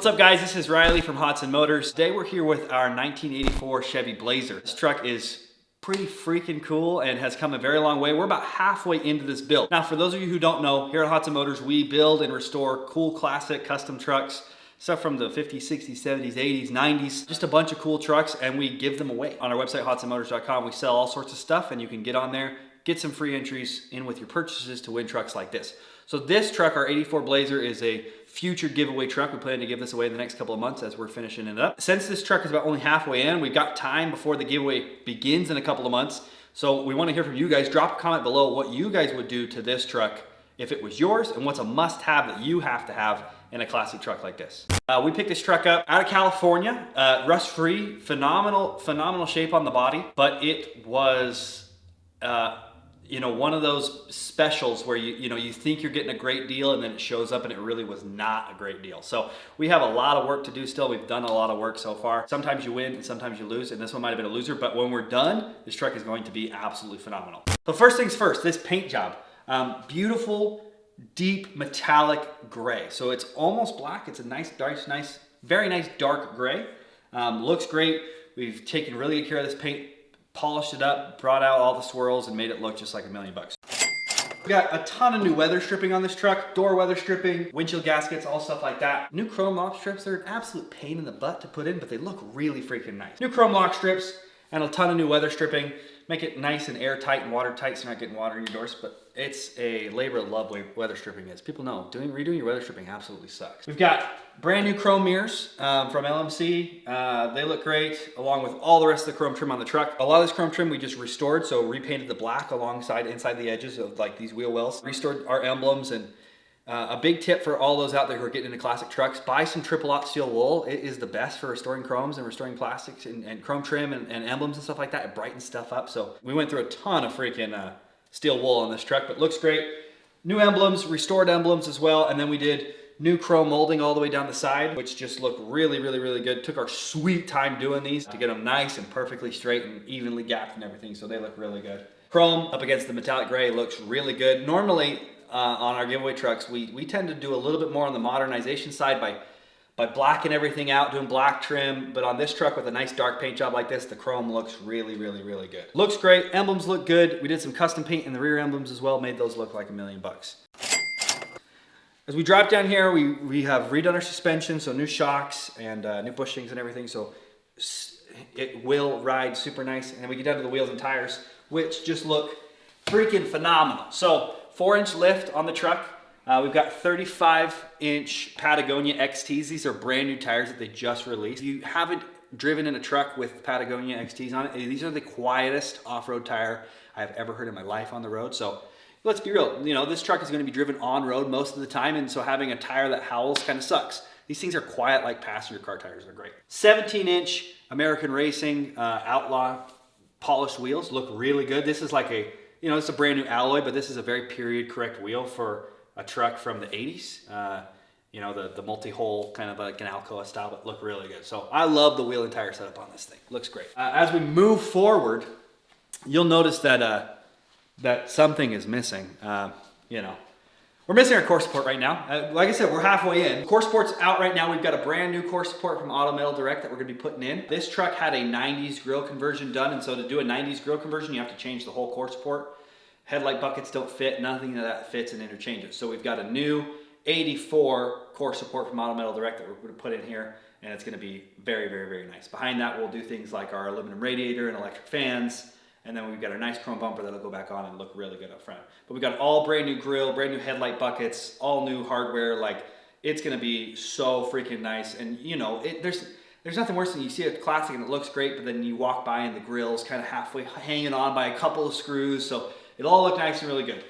What's up guys, this is Riley from Hodson Motors. Today we're here with our 1984 Chevy Blazer. This truck is pretty freaking cool and has come a very long way. We're about halfway into this build. Now for those of you who don't know, here at Hodson Motors we build and restore cool classic custom trucks. Stuff from the 50s, 60s, 70s, 80s, 90s, just a bunch of cool trucks, and we give them away. On our website, hodsonmotors.com, we sell all sorts of stuff, and you can get on there, get some free entries in with your purchases to win trucks like this. So this truck, our 84 Blazer, is a future giveaway truck. We plan to give this away in the next couple of months as we're finishing it up. Since this truck is about only halfway in, we've got time before the giveaway begins in a couple of months. So we want to hear from you guys. Drop a comment below what you guys would do to this truck if it was yours, and what's a must-have that you have to have in a classic truck like this. We picked this truck up out of California, rust-free, phenomenal shape on the body, but it was, one of those specials where you think you're getting a great deal and then it shows up and it really was not a great deal. So we have a lot of work to do still. We've done a lot of work so far. Sometimes you win and sometimes you lose, and this one might have been a loser, but when we're done, this truck is going to be absolutely phenomenal. So first things first, this paint job. Beautiful, deep metallic gray. So it's almost black. It's a very nice dark gray. Looks great. We've taken really good care of this paint, polished it up, brought out all the swirls, and made it look just like $1,000,000 bucks. We got a ton of new weather stripping on this truck, door weather stripping, windshield gaskets, all stuff like that. New chrome lock strips, they're an absolute pain in the butt to put in, but they look really freaking nice. New chrome lock strips and a ton of new weather stripping. Make it nice and airtight and watertight so you're not getting water in your doors, but it's a labor of love way weather stripping is. People know redoing your weather stripping absolutely sucks. We've got brand new chrome mirrors from LMC. They look great, along with all the rest of the chrome trim on the truck. A lot of this chrome trim we just restored, so repainted the black inside the edges of like these wheel wells. Restored our emblems, and a big tip for all those out there who are getting into classic trucks, buy some triple aught steel wool. It is the best for restoring chromes and restoring plastics and chrome trim and emblems and stuff like that. It brightens stuff up. So we went through a ton of freaking steel wool on this truck, but looks great. New emblems, restored emblems as well, and then we did new chrome molding all the way down the side, which just look really good. Took our sweet time doing these to get them nice and perfectly straight and evenly gapped and everything, so they look really good. Chrome up against the metallic gray looks really good. Normally, on our giveaway trucks, we tend to do a little bit more on the modernization side by blacking everything out, doing black trim, but on this truck with a nice dark paint job like this, the chrome looks really good. Looks great, emblems look good. We did some custom paint in the rear emblems as well, made those look like $1,000,000 bucks. As we drop down here, we have redone our suspension, so new shocks and new bushings and everything, so it will ride super nice. And then we get down to the wheels and tires, which just look freaking phenomenal. So 4-inch lift on the truck. We've got 35-inch Patagonia XTs. These are brand new tires that they just released. If you haven't driven in a truck with Patagonia XTs on it, these are the quietest off-road tire I've ever heard in my life on the road. So let's be real, this truck is going to be driven on road most of the time, and so having a tire that howls kind of sucks. These things are quiet like passenger car tires. They're great. 17-inch American Racing Outlaw polished wheels look really good. This is like it's a brand new alloy, but this is a very period correct wheel for a truck from the 80s. The multi-hole kind of like an Alcoa style, but look really good. So I love the wheel and tire setup on this thing. Looks great. As we move forward, you'll notice that something is missing. We're missing our core support right now. Like I said, we're halfway in. Core support's out right now. We've got a brand new core support from Auto Metal Direct that we're gonna be putting in. This truck had a 90s grill conversion done, and so to do a 90s grill conversion, you have to change the whole core support. Headlight buckets don't fit, nothing of that fits and interchanges. So we've got a new 84 core support from Auto Metal Direct that we're gonna put in here, and it's gonna be very nice. Behind that, we'll do things like our aluminum radiator and electric fans, and then we've got our nice chrome bumper that'll go back on and look really good up front. But we've got all brand new grill, brand new headlight buckets, all new hardware. Like, it's gonna be so freaking nice. And there's nothing worse than you see a classic and it looks great, but then you walk by and the grill's kind of halfway hanging on by a couple of screws. So it'll all look nice and really good.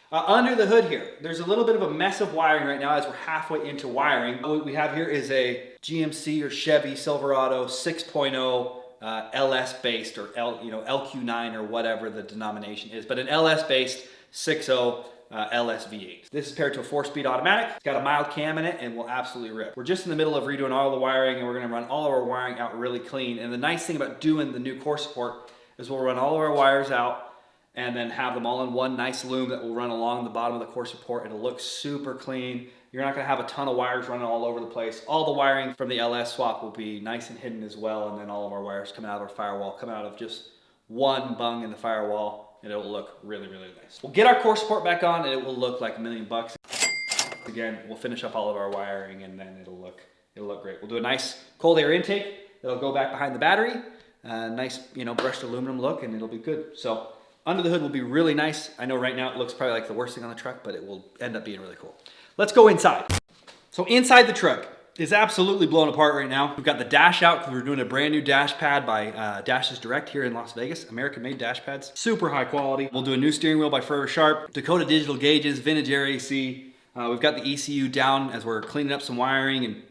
Under the hood here, there's a little bit of a mess of wiring right now as we're halfway into wiring. What we have here is a GMC or Chevy Silverado 6.0 LS based, or LQ9 or whatever the denomination is, but an LS based 6.0 LS V8. This is paired to a 4-speed automatic. It's got a mild cam in it and will absolutely rip. We're just in the middle of redoing all the wiring, and we're gonna run all of our wiring out really clean. And the nice thing about doing the new core support is we'll run all of our wires out and then have them all in one nice loom that will run along the bottom of the core support. It'll look super clean. You're not gonna have a ton of wires running all over the place. All the wiring from the LS swap will be nice and hidden as well, and then all of our wires coming out of our firewall, coming out of just one bung in the firewall, and it'll look really, really nice. We'll get our core support back on, and it will look like $1 million. Again, we'll finish up all of our wiring, and then it'll look great. We'll do a nice cold air intake. It'll go back behind the battery. Nice, brushed aluminum look, and it'll be good. So under the hood will be really nice. I know right now it looks probably like the worst thing on the truck, but it will end up being really cool. Let's go inside. So inside the truck is absolutely blown apart right now. We've got the dash out because we're doing a brand new dash pad by Dashes Direct here in Las Vegas. American-made dash pads, super high quality. We'll do a new steering wheel by Forever Sharp, Dakota digital gauges, vintage air AC. We've got the ECU down as we're cleaning up some wiring and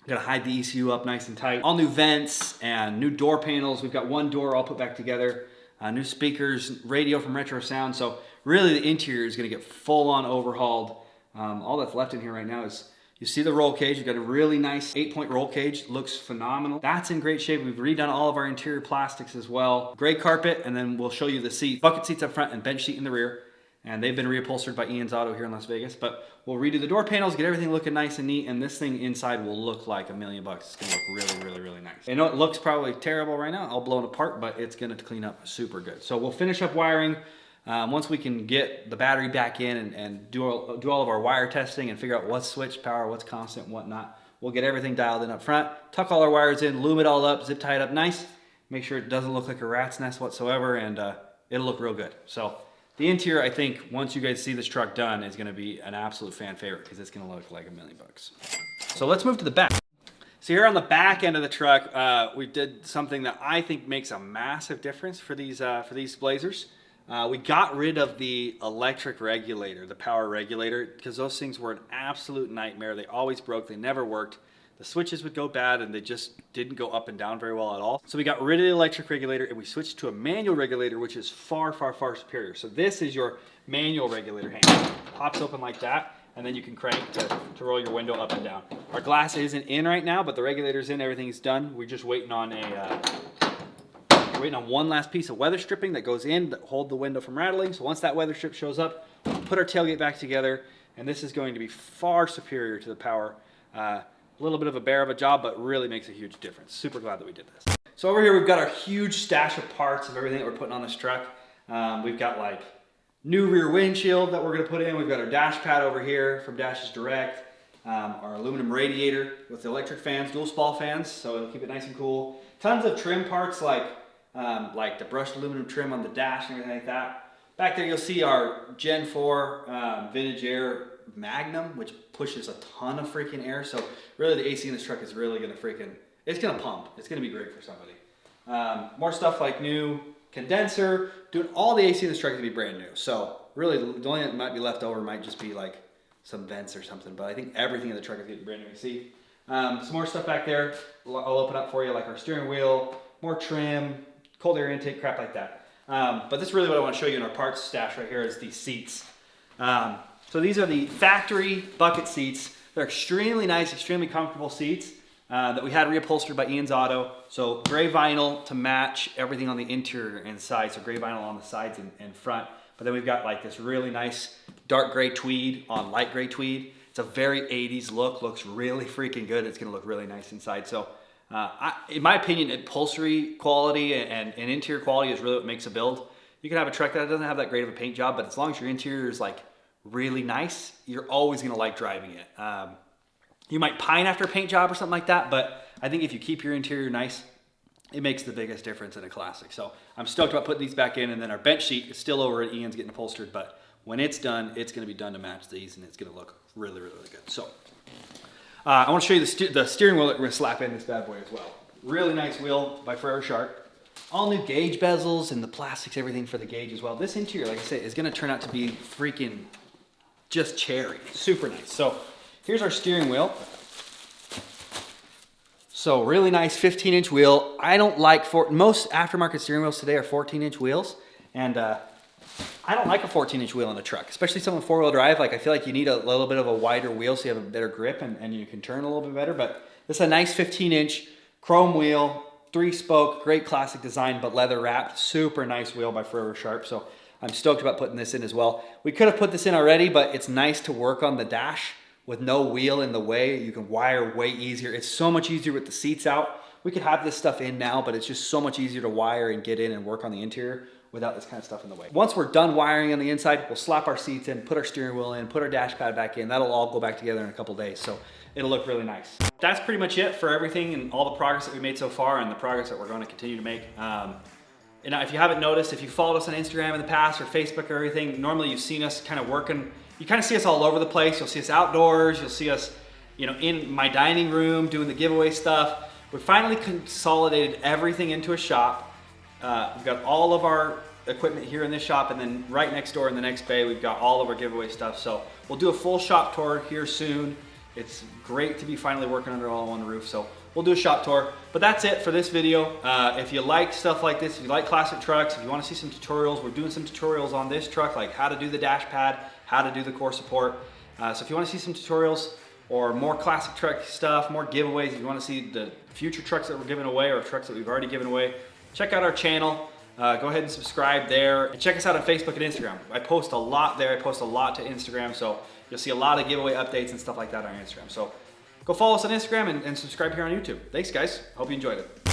gotta hide the ECU up nice and tight. All new vents and new door panels. We've got one door all put back together. New speakers, radio from Retro Sound. So really the interior is gonna get full on overhauled. All that's left in here right now is, you see the roll cage. You've got a really nice 8-point roll cage. Looks phenomenal. That's in great shape. We've redone all of our interior plastics as well. Gray carpet, and then we'll show you the seat. Bucket seats up front and bench seat in the rear. And they've been reupholstered by Ian's Auto here in Las Vegas. But we'll redo the door panels, get everything looking nice and neat, and this thing inside will look like $1 million. It's gonna look really, really, really nice. I know it looks probably terrible right now, all blown apart, but it's gonna clean up super good. So we'll finish up wiring. Once we can get the battery back in and do all of our wire testing and figure out what's switch power, what's constant, and whatnot, we'll get everything dialed in up front, tuck all our wires in, loom it all up, zip tie it up nice, make sure it doesn't look like a rat's nest whatsoever, and it'll look real good. So the interior, I think, once you guys see this truck done, is gonna be an absolute fan favorite because it's gonna look like $1 million. So let's move to the back. So here on the back end of the truck, we did something that I think makes a massive difference for these Blazers. We got rid of the electric regulator, the power regulator, because those things were an absolute nightmare. They always broke, they never worked. The switches would go bad and they just didn't go up and down very well at all. So we got rid of the electric regulator and we switched to a manual regulator, which is far, far, far superior. So this is your manual regulator hand. Pops open like that, and then you can crank to roll your window up and down. Our glass isn't in right now, but the regulator's in, everything's done. We're just waiting on one last piece of weather stripping that goes in to hold the window from rattling. So once that weather strip shows up, we'll put our tailgate back together, and this is going to be far superior to the power. A little bit of a bear of a job, but really makes a huge difference. Super glad that we did this. So over here we've got our huge stash of parts of everything that we're putting on this truck. We've got like new rear windshield that we're gonna put in. We've got our dash pad over here from Dashes Direct. Our aluminum radiator with the electric fans, dual spall fans, so it'll keep it nice and cool. Tons of trim parts like the brushed aluminum trim on the dash and everything like that. Back there you'll see our Gen 4 Vintage Air Magnum, which pushes a ton of freaking air. So really the AC in this truck is really gonna it's gonna pump. It's gonna be great for somebody. More stuff like new condenser, doing all the AC in this truck is gonna be brand new. So really the only thing that might be left over might just be like some vents or something, but I think everything in the truck is gonna be brand new AC. Some more stuff back there, I'll open up for you, like our steering wheel, more trim, cold air intake, crap like that. But this is really what I want to show you in our parts stash right here is these seats. So these are the factory bucket seats. They're extremely nice, extremely comfortable seats that we had reupholstered by Ian's Auto. So gray vinyl to match everything on the interior and side. So gray vinyl on the sides and front. But then we've got like this really nice dark gray tweed on light gray tweed. It's a very 80s look, looks really freaking good. It's gonna look really nice inside. So in my opinion, upholstery quality and interior quality is really what makes a build. You can have a truck that doesn't have that great of a paint job, but as long as your interior is like really nice, you're always gonna like driving it. You might pine after a paint job or something like that, but I think if you keep your interior nice, it makes the biggest difference in a classic. So I'm stoked about putting these back in, and then our bench seat is still over at Ian's getting upholstered, but when it's done, it's gonna be done to match these, and it's gonna look really, really, really good. So I wanna show you the steering wheel that we're gonna slap in this bad boy as well. Really nice wheel by Forever Sharp. All new gauge bezels and the plastics, everything for the gauge as well. This interior, like I said, is gonna turn out to be freaking just cherry, super nice. So here's our steering wheel. So really nice 15-inch wheel. I don't like, most aftermarket steering wheels today are 14-inch wheels. And I don't like a 14-inch wheel in a truck, especially something with four-wheel drive. Like I feel like you need a little bit of a wider wheel so you have a better grip and you can turn a little bit better. But this is a nice 15-inch chrome wheel, 3-spoke, great classic design, but leather wrapped. Super nice wheel by Forever Sharp. So I'm stoked about putting this in as well. We could have put this in already, but it's nice to work on the dash with no wheel in the way. You can wire way easier. It's so much easier with the seats out. We could have this stuff in now, but it's just so much easier to wire and get in and work on the interior without this kind of stuff in the way. Once we're done wiring on the inside, we'll slap our seats in, put our steering wheel in, put our dash pad back in. That'll all go back together in a couple days, so it'll look really nice. That's pretty much it for everything and all the progress that we made so far and the progress that we're going to continue to make. And if you haven't noticed, if you followed us on Instagram in the past or Facebook or everything, normally you've seen us kind of working. You kind of see us all over the place. You'll see us outdoors. You'll see us, you know, in my dining room doing the giveaway stuff. We finally consolidated everything into a shop. We've got all of our equipment here in this shop, and then right next door in the next bay, we've got all of our giveaway stuff. So we'll do a full shop tour here soon. It's great to be finally working under all one roof. So we'll do a shop tour, but that's it for this video. If you like stuff like this, if you like classic trucks, if you want to see some tutorials, we're doing some tutorials on this truck, like how to do the dash pad, how to do the core support. So if you want to see some tutorials or more classic truck stuff, more giveaways, if you want to see the future trucks that we're giving away or trucks that we've already given away, check out our channel. Go ahead and subscribe there, and check us out on Facebook and Instagram. I post a lot there. I post a lot to Instagram, so you'll see a lot of giveaway updates and stuff like that on Instagram. So go follow us on Instagram and subscribe here on YouTube. Thanks, guys. Hope you enjoyed it.